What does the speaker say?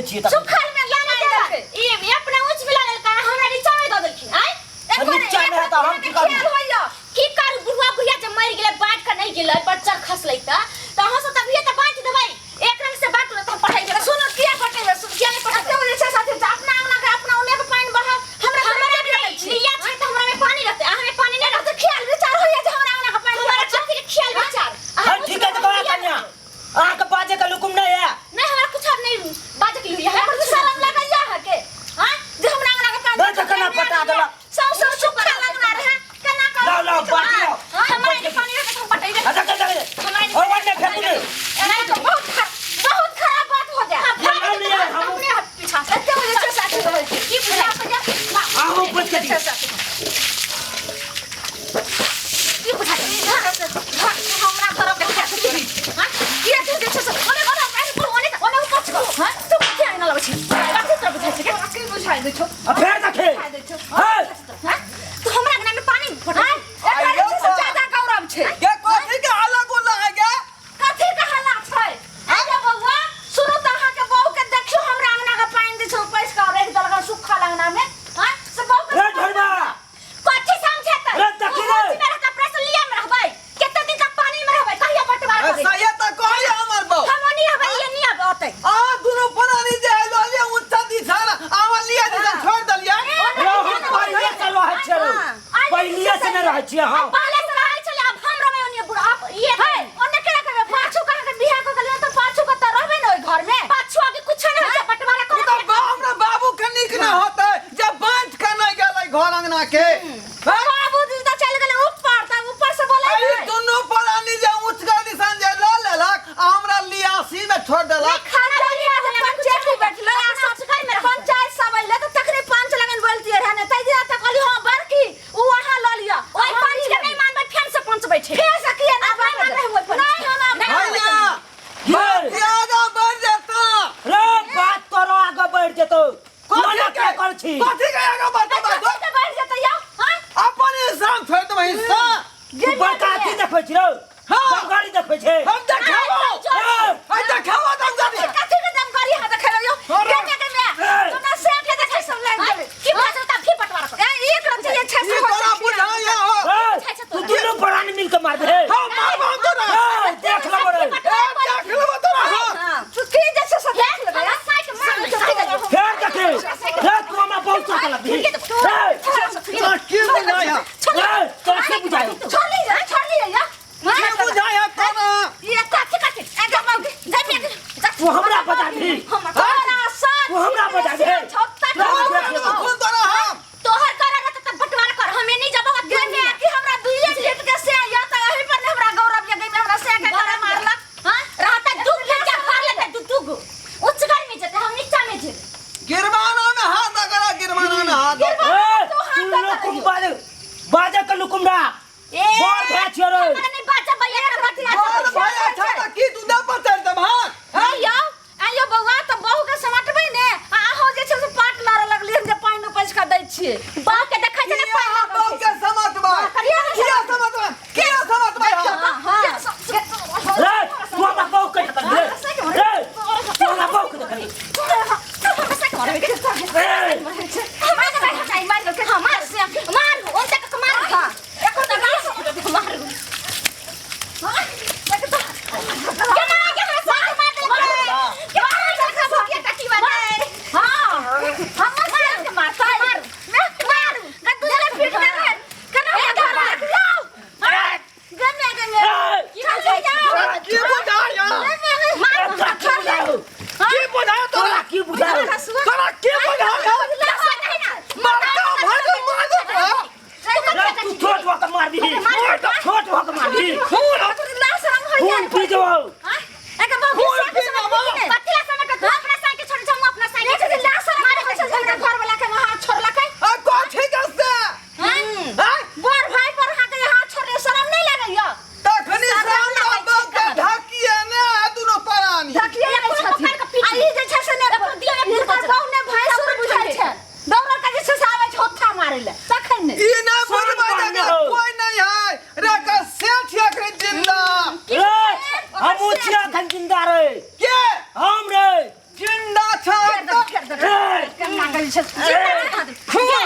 छियै त सुखल में लाना दे ई अपना ऊंच में लागल का हमरा नीचा में द देलखिन आय नीचा में त हम की करू की करू बुढ़वा बुढ़िया जब मर गेले बांट के नहीं गेले बच्चर खसलै त हम सब तभी त बांट देबै एक रंग से बांट त पढ़ाई गेले सुनो किया पटेबे सुन किया नहीं पढ़ाते हो जैसे साथे अपना अंगना के अपना ओने के पानी बढ़ा हमरा लिया छै त हमरा में पानी रहते हमें पानी नहीं रहते ख्याल विचार होइए जे हमरा अंगना के पानी हमरा छाती के ख्याल विचार हां ठीक है त कहा कन्या आ के बाजे का हुकुम नहीं है नहीं हमरा कुछ नहीं बाजे के लिए हमरा तो शर्म लगैया है के हां जे हमरा अंगना के पानी नहीं त कना पटा देला सब सुखा लगना रहे कना का ला बात लो हमारे के पानी रहते हम पटाई दे अच्छा कर दे और वने फेंक दे नहीं तो बहुत खराब बात हो जाए हम अपने हाथ पीछा सत्य वजह से साथी हो की पूरा हो जा आओ बच के की पूछा हमरा घर के हां ये तो देख से ओने ओने पछ को हां तुम क्या ना लगे बात तो बुझाई छै के बुझाई दे छो अब फेर देखे हां तो हमरा अंगना में पानी पटाई से ज्यादा गौरव छै के कथि के हाला गुल्ला है के कथि के हाला छै आगे बउवा सुनो त अहाँ के बहू के देखियो हमरा अंगना के पानी दे छौ पैस का रेख दलगा सुखा लगना में हां से बहू के रे झरना कथि समझे त रे देखी रे मेरा कपड़ा से लिया में रहबै केते दिन तक पानी में रहबै कहिया बंटवारा करे सही त कहि हमर बहू हम नहीं हबै ये नहीं अब आते आ दुनो परानी जे लोलिया उच्चा दिखाना आवा लिया दिस छोड़ दलिया हम पहिले से रह छै पहिले से न रह छियै हां पहले से रह छले अब हम रहे ओने बुढ़ा आप ये है ओने केना करबे पाछू कह के बियाह क गलियो त पाछू क त रहबे न ओइ घर में पाछू आगे कुछ न होय बंटवारा करे तो हमरा बाबू के निक न होतै जब बांट के नहीं गेलै घर अंगना के बाबू जी त चल गेले ऊपर त ऊपर से बोले अरे दुनो परानी जे उच्च का निशान जे ल लेलक हमरा लियासी में छोड़ देलक पंचायत बैठल सबसे मेरे पंचायत सब ले तो तकरे 5 लगन बोलती है ने तै जे त कहली हां बड़की उ वहां ल लिया ओइ पंच के नहीं मानबे फेन से पंच बैठे फेन से किए ना मानबे होय पंच नहीं ये आगा बढ़ जाता रे बात करो आगे बढ़ जेतो कोना के कर छी कथि के आगा बढ़ता के बैठ जते या हां अपन हिसाब छोड़ दे हिस्सा तू बड़का की देखै छी रो हां गाड़ी देखै छै हम देखाबो आ देखाबो दम गाड़ी कथि के दम गाड़ी हां देखे लियो के के में तो ना से के देखे सब लाइन देबे की बात होता फिर पटवारा कर एक रंग ये 600 तोरा बुझाया हो तू दोनों परानी मिल के मार दे हां मारबो तो ना देख लो रे देख लो तो ना हां चुटकी जैसे सब देख ले यार साइड मार फेर देखे रे तू हमें बहुत साथ लग दी तो की बुझाया तो से बुझाई छोड़ ली या की बुझाया तो ना ये कथि एकदम धनिया तू हमरा बता दी हमरा साथ तू हमरा बता दे खून तो ना हम तोहर करे न त बंटवारा कर हमें नहीं जब घर में कि हमरा दुइये जीत के से या त एही पर ने हमरा गौरव ये गई में हमरा से के करे मारला हां रहता दुख के क्या फाड़ लेते दुग उच्च घर में जते हम नीचा में जे गिरवाना में हाथ अगर गिरवाना में हाथ तू लोकुम बाजे का लुकुम रा बोल भेच रे नहीं बाजा भैया का बतिया बोल भैया था की तू दे पतर दे भाग आयो बउवा तो बहू के समटबै ने आ हो जे छै कर छै जिंदा